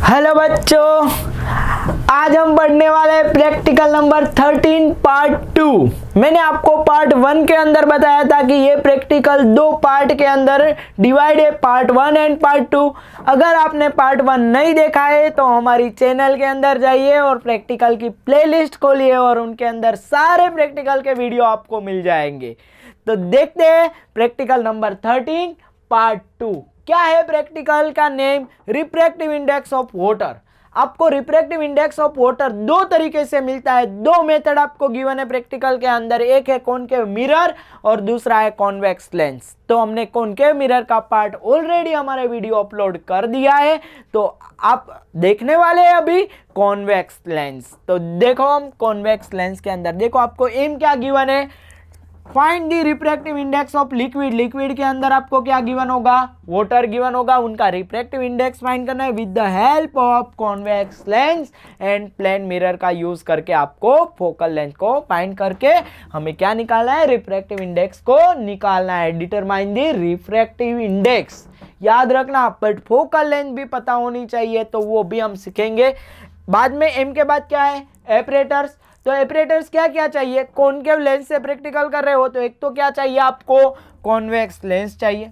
Hello बच्चों, आज हम पढ़ने वाले हैं प्रैक्टिकल नंबर 13 पार्ट 2। मैंने आपको पार्ट 1 के अंदर बताया था कि ये प्रैक्टिकल दो पार्ट के अंदर डिवाइड है, पार्ट 1 एंड पार्ट 2। अगर आपने पार्ट 1 नहीं देखा है तो हमारी चैनल के अंदर जाइए और प्रैक्टिकल की प्लेलिस्ट खोलिए और उनके अंदर सारे प्रैक्टिकल के वीडियो आपको मिल जाएंगे। तो देखते हैं प्रैक्टिकल नंबर 13 पार्ट 2। क्या है प्रैक्टिकल का name? Refractive index of water. आपको रिफ्रैक्टिव इंडेक्स ऑफ वाटर दो तरीके से मिलता है, दो मेथड आपको गिवन है प्रैक्टिकल के अंदर। एक है कॉनकेव मिरर और दूसरा है कॉन्वेक्स लेंस। तो हमने कॉनकेव मिरर का पार्ट ऑलरेडी हमारे वीडियो अपलोड कर दिया है, तो आप देखने वाले हैं अभी कॉन्वेक्स लेंस। तो देखो, हम कॉन्वेक्स लेंस के अंदर देखो आपको एम क्या गिवन है, find the refractive index of liquid. Liquid के अंदर आपको क्या गिवन होगा? वाटर गिवन होगा। उनका रिफ्रैक्टिव इंडेक्स फाइंड करना है with the help of convex lens and plane mirror का यूज करके आपको फोकल लेंथ को फाइंड करके हमें क्या निकालना है? रिफ्रैक्टिव इंडेक्स को निकालना है। डिटरमाइन दी रिफ्रैक्टिव इंडेक्स याद रखना, बट फोकल लेंथ भी पता होनी चाहिए, तो वो भी हम सीखेंगे बाद में। एम के बाद क्या है? एपरेटर्स। तो एपरेटर्स क्या क्या चाहिए? कॉनकेव लेंस से प्रैक्टिकल कर रहे हो तो एक तो क्या चाहिए आपको? कॉन्वेक्स लेंस चाहिए।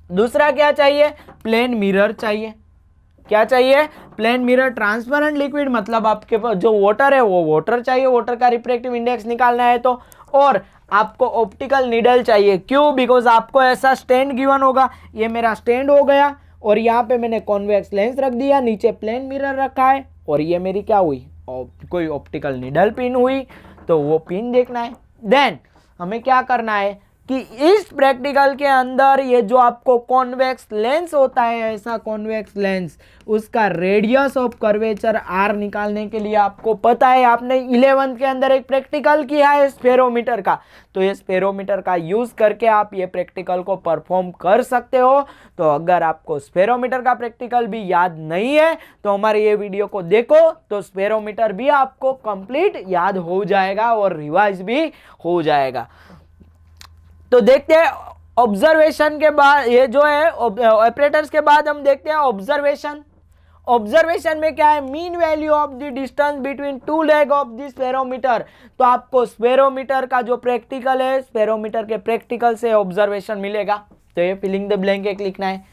दूसरा क्या चाहिए? प्लेन मिरर चाहिए। क्या चाहिए? Plane mirror. ट्रांसपेरेंट लिक्विड मतलब आपके पास जो वाटर है वो वाटर चाहिए, वाटर का रिफ्रैक्टिव इंडेक्स निकालना है तो। और आपको ऑप्टिकल नीडल चाहिए। क्यों? बिकॉज आपको ऐसा स्टैंड गिवन होगा। ये मेरा स्टैंड हो गया और यहाँ पे मैंने कॉन्वेक्स लेंस रख दिया, नीचे प्लेन मिरर रखा है और ये मेरी क्या हुई? कोई ऑप्टिकल नीडल पिन हुई, तो वो पिन देखना है। देन हमें क्या करना है कि इस प्रैक्टिकल के अंदर ये जो आपको कॉन्वेक्स लेंस होता है, ऐसा कॉन्वेक्स लेंस, उसका रेडियस ऑफ कर्वेचर आर निकालने के लिए आपको पता है, आपने 11th के अंदर एक प्रैक्टिकल किया है स्फेरोमीटर का, तो ये स्फेरोमीटर का यूज करके आप ये प्रैक्टिकल को परफॉर्म कर सकते हो। तो अगर आपको स्फेरोमीटर का प्रैक्टिकल भी याद नहीं है तो हमारे ये वीडियो को देखो, तो स्फेरोमीटर भी आपको कंप्लीट याद हो जाएगा और रिवाइज भी हो जाएगा। तो देखते हैं ऑब्जर्वेशन के बाद, ये जो है ऑपरेटर्स के बाद हम देखते हैं ऑब्जर्वेशन। ऑब्जर्वेशन में क्या है? Mean value of the distance between two leg of the spherometer. तो आपको स्फेरोमीटर का जो प्रैक्टिकल है, स्फेरोमीटर के प्रैक्टिकल से ऑब्जर्वेशन मिलेगा। तो ये फिलिंग द ब्लैंक एक लिखना है।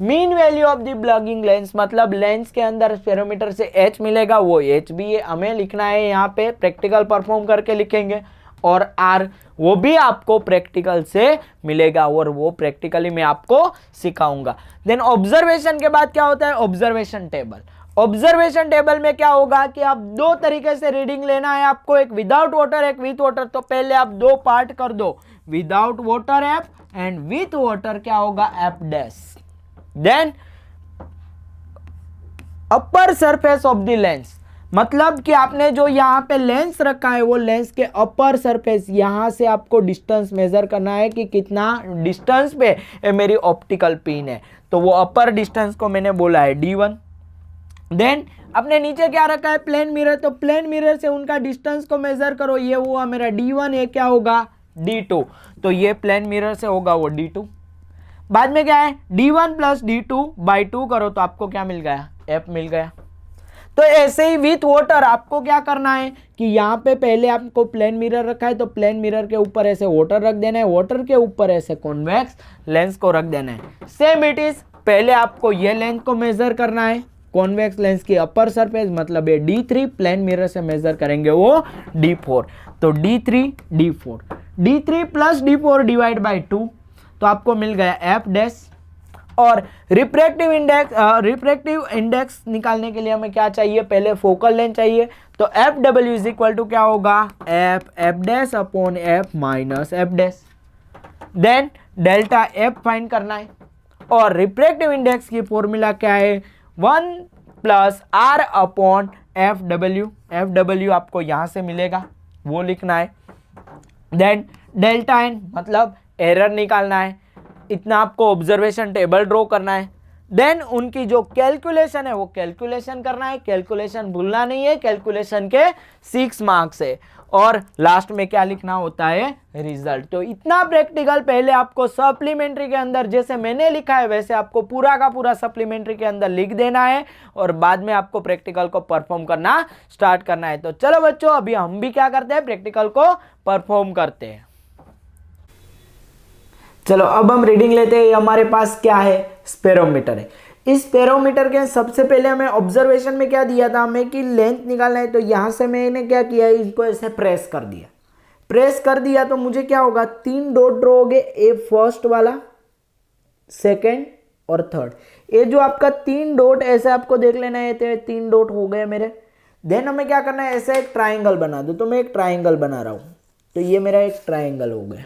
Mean value of the plugging lens मतलब लेंस के अंदर स्फेरोमीटर से एच मिलेगा, वो एच भी हमें लिखना है, यहाँ पे प्रैक्टिकल परफॉर्म करके लिखेंगे। और आर वो भी आपको प्रैक्टिकल से मिलेगा और वो प्रैक्टिकली मैं आपको सिखाऊंगा। देन ऑब्जर्वेशन के बाद क्या होता है? Observation table. ऑब्जर्वेशन टेबल में क्या होगा कि आप दो तरीके से रीडिंग लेना है आपको, एक विदाउट वाटर एक विथ वाटर। तो पहले आप दो पार्ट कर दो, without water F and with water क्या होगा? F dash. Then upper surface of the lens मतलब कि आपने जो यहाँ पे लेंस रखा है वो लेंस के अपर सरफेस, यहाँ से आपको डिस्टेंस मेजर करना है कि कितना डिस्टेंस पे मेरी ऑप्टिकल पिन है। तो वो अपर डिस्टेंस को मैंने बोला है D1। देन अपने नीचे क्या रखा है? Plane mirror. तो प्लेन मिरर से उनका डिस्टेंस को मेजर करो, ये हुआ मेरा D1, ये क्या होगा? D2। तो ये प्लेन मिरर से होगा वो D2। बाद में क्या है? D1 प्लस D2/2 करो तो आपको क्या मिल गया? F मिल गया। तो ऐसे ही विथ वाटर आपको क्या करना है कि यहाँ पे पहले आपको प्लेन मिरर रखा है तो प्लेन मिरर के ऊपर ऐसे वाटर रख देना है, वाटर के ऊपर ऐसे कॉन्वेक्स लेंस को रख देना है। सेम इट इज, पहले आपको ये लेंथ को मेजर करना है, कॉन्वेक्स लेंस की अपर सरफेस मतलब ये D3, प्लेन मिरर से मेजर करेंगे वो D4। तो D3 plus D4 divide by 2, तो आपको मिल गया F डैश। और रिफ्रैक्टिव इंडेक्स निकालने के लिए हमें क्या चाहिए? पहले फोकल लेंथ चाहिए। तो F W is equal to क्या होगा? F dash upon F minus F dash. Then delta F find करना है और रिफ्रैक्टिव इंडेक्स की फॉर्मूला क्या है? 1 plus R upon F W. F W आपको यहां से मिलेगा, वो लिखना है। देन डेल्टा एन मतलब एरर निकालना है। इतना आपको ऑब्जर्वेशन टेबल ड्रॉ करना है। देन उनकी जो कैलकुलेशन है वो कैलकुलेशन करना है, कैलकुलेशन भूलना नहीं है, कैलकुलेशन के 6 मार्क्स है, और लास्ट में क्या लिखना होता है, रिजल्ट। तो इतना प्रैक्टिकल पहले आपको सप्लीमेंट्री के अंदर जैसे मैंने लिखा है वैसे आपको पूरा का पूरा सप्लीमेंट्री के अंदर लिख देना है, और बाद में आपको प्रैक्टिकल को परफॉर्म करना स्टार्ट करना है। तो चलो बच्चों, अभी हम भी क्या करते हैं, प्रैक्टिकल को परफॉर्म करते हैं। चलो अब हम रीडिंग लेते हैं। हमारे पास क्या है, स्पेरोमीटर है। इस स्पेरोमीटर के सबसे पहले हमें ऑब्जर्वेशन में क्या दिया था हमें कि लेंथ निकालना है, तो यहां से मैंने क्या किया, इसको ऐसे प्रेस कर दिया। प्रेस कर दिया तो मुझे क्या होगा, 3 डॉट ड्रॉ हो गए, ए फर्स्ट वाला, सेकंड और थर्ड। ये जो आपका 3 डॉट ऐसे आपको देख लेना है, तो 3 डॉट हो गए मेरे। देन हमें क्या करना है, ऐसे एक ट्राइंगल बना दो। तो मैं एक ट्राइंगल बना रहा हूं, तो ये मेरा एक ट्राइंगल हो गया।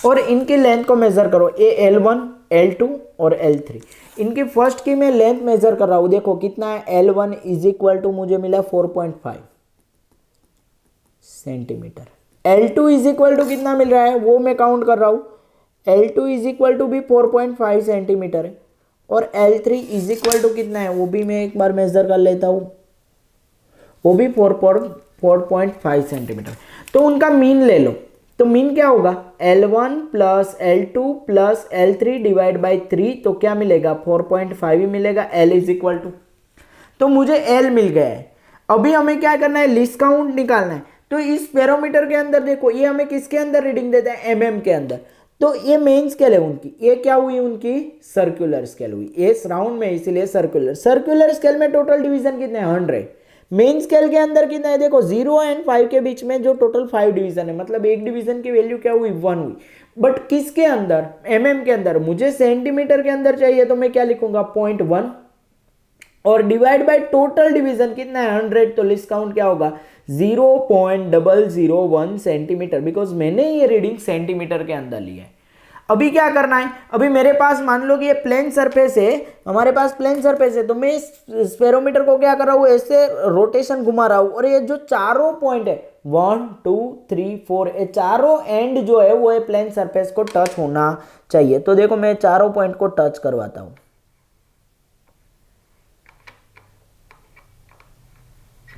और इनकी लेंथ को मेजर करो, ए L1, L2 और L3। इनकी फर्स्ट की मैं लेंथ मेजर कर रहा हूं, देखो कितना है, L1 इज इक्वल टू मुझे मिला 4.5 centimetre. L2 is equal to कितना मिल रहा है वो मैं काउंट कर रहा हूं, L2 इज इक्वल टू भी 4.5 सेंटीमीटर है, और L3 इज इक्वल टू कितना है वो भी मैं एक बार मेजर कर लेता हूं, वो भी 4.5 सेंटीमीटर। तो उनका मीन ले लो, तो मीन क्या होगा, L1 plus L2 plus L3 divide by 3, तो क्या मिलेगा, 4.5 ही मिलेगा। L इज इक्वल टू, तो मुझे L मिल गया है। अभी हमें क्या करना है, लीस्ट काउंट निकालना है। तो इस स्पेरोमीटर के अंदर देखो, ये हमें किसके अंदर रीडिंग देता है, mm के अंदर। तो ये मेन स्केल है उनकी, ये क्या हुई उनकी, सर्कुलर स्केल हुई। ये राउंड में इसीलिए सर्कुलर। सर्कुलर स्केल में टोटल डिवीजन कितने हैं, 100। मेन स्केल के अंदर कितना है, देखो 0 एंड 5 के बीच में जो टोटल 5 डिवीजन है, मतलब एक डिवीजन की वैल्यू क्या हुई, 1 हुई। बट किसके अंदर, mm के अंदर। मुझे सेंटीमीटर के अंदर चाहिए, तो मैं क्या लिखूंगा, 0.1, और डिवाइड बाय टोटल डिवीजन कितना है, 100। तो लिस्ट काउंट क्या होगा, 0.001 सेंटीमीटर, बिकॉज मैंने ये रीडिंग सेंटीमीटर के अंदर ली है। अभी क्या करना है, अभी मेरे पास मान लो कि ये प्लेन सरफेस है, हमारे पास प्लेन सरफेस है, तो मैं इस स्पेरोमीटर को क्या कर रहा हूँ, ऐसे रोटेशन घुमा रहा हूँ, और ये जो चारों पॉइंट है 1 2 3 4, ये चारों एंड जो है वो प्लेन सरफेस को टच होना चाहिए। तो देखो मैं चारों पॉइंट को टच करवाता हूँ,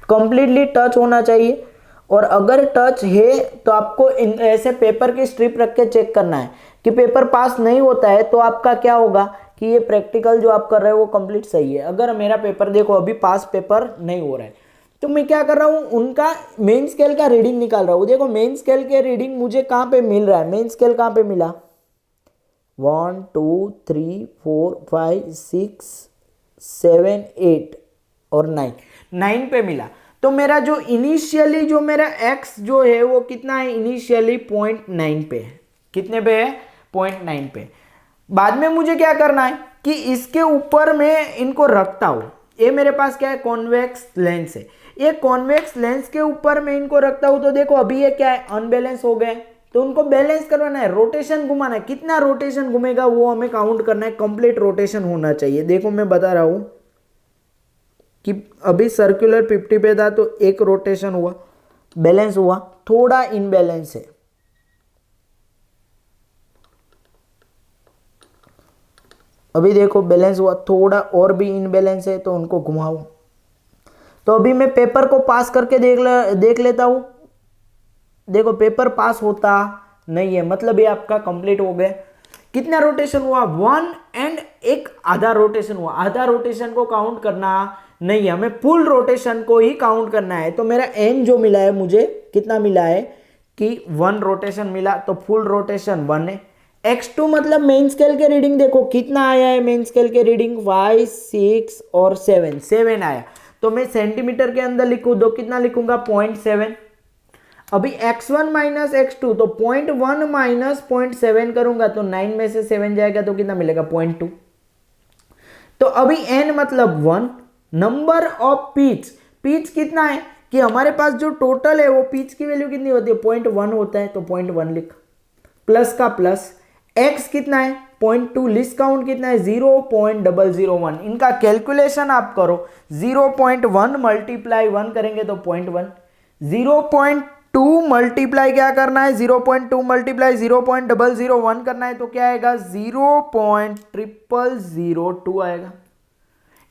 कंप्लीटली टच होना चाहिए। और अगर टच है तो आपको ऐसे पेपर की स्ट्रिप रख के चेक करना है कि पेपर पास नहीं होता है, तो आपका क्या होगा कि ये प्रैक्टिकल जो आप कर रहे हो वो कंप्लीट सही है। अगर मेरा पेपर देखो अभी पास पेपर नहीं हो रहा है, तो मैं क्या कर रहा हूँ, उनका मेन स्केल का रीडिंग निकाल रहा हूँ। देखो मेन स्केल के रीडिंग मुझे कहाँ पे मिल रहा है, मेन स्केल कहाँ पे मिला, 1 2 3 4 5 6 7 8 और 9 पे मिला। तो मेरा जो इनिशियली जो मेरा x जो है वो कितना है, इनिशियली 0.9 पे है। कितने पे है, 0.9 पे। बाद में मुझे क्या करना है कि इसके ऊपर मैं इनको रखता हूं। ये मेरे पास क्या है, कॉन्वेक्स लेंस है। ये कॉन्वेक्स लेंस के ऊपर मैं इनको रखता हूं, तो देखो अभी ये क्या है, अनबैलेंस हो गए, तो उनको बैलेंस करवाना है, रोटेशन घुमाना है। कितना रोटेशन घूमेगा वो हमें काउंट करना है, कंप्लीट रोटेशन होना चाहिए। देखो मैं बता रहा हूं कि अभी सर्कुलर 50 पे था, तो एक रोटेशन हुआ, बैलेंस हुआ, थोड़ा इनबैलेंस है। अभी देखो बैलेंस हुआ, थोड़ा और भी इनबैलेंस है, तो उनको घुमाओ। तो अभी मैं पेपर को पास करके देख लेता हूं। देखो पेपर पास होता नहीं है, मतलब ये आपका कंप्लीट हो गया। कितना रोटेशन हुआ, 1 एंड एक आधा रोटेशन हुआ। आधा रोटेशन को काउंट करना नहीं है, हमें फुल रोटेशन को ही काउंट करना है। तो मेरा एन जो मिला है, मुझे कितना मिला है कि 1 रोटेशन मिला, तो फुल रोटेशन 1 है। x2 मतलब मेन स्केल के रीडिंग देखो कितना आया है, मेन स्केल के रीडिंग 5 6 और 7 आया। तो मैं सेंटीमीटर के अंदर लिखूं, तो कितना लिखूंगा, 0.7। अभी x1 माइनस x2, तो 0.1 माइनस 0.7 करूंगा, तो 9 में से 7 जाएगा, तो कितना मिलेगा, 0.2। तो अभी n मतलब 1। नंबर ऑफ पीच, पीच कितना है कि हमारे पास जो टोटल है वो पीच की वैल्यू कितनी होती है, 0.1 होता है, तो 0.1 लिख, प्लस का प्लस। x कितना है, 0.2, लिस्ट काउंट कितना है, 0.001। इनका कैलकुलेशन आप करो, 0.1 मल्टीप्लाई 1 करेंगे तो 0.1, टू मल्टीप्लाई क्या करना है, 0.2 मल्टीप्लाई 0.001 करना है, तो क्या आएगा 0.0002 आएगा।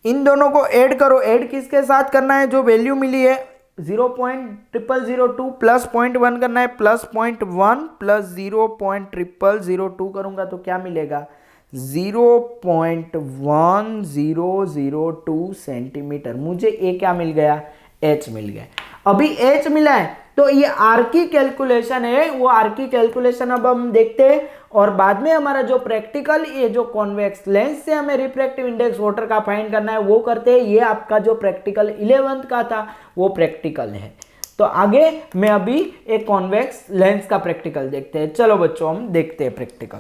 इन दोनों को ऐड करो, ऐड किसके साथ करना है, जो वैल्यू मिली है 0.0002 प्लस 0.1 करना है, प्लस 0.1 प्लस 0.0002 करूंगा तो क्या मिलेगा 0.1002 सेंटीमीटर। मुझे ए क्या मिल गया, एच मिल गया। अभी एच मिला है तो ये आर की कैलकुलेशन है, वो आर की कैलकुलेशन अब हम देखते हैं और बाद में हमारा जो प्रैक्टिकल ये जो कॉन्वेक्स लेंस से हमें रिफ्रैक्टिव इंडेक्स वाटर का फाइंड करना है वो करते हैं। ये आपका जो प्रैक्टिकल 11th का था वो प्रैक्टिकल है। तो आगे मैं अभी एक कॉन्वेक्स लेंस का प्रैक्टिकल देखते हैं। चलो बच्चों हम देखते हैं प्रैक्टिकल।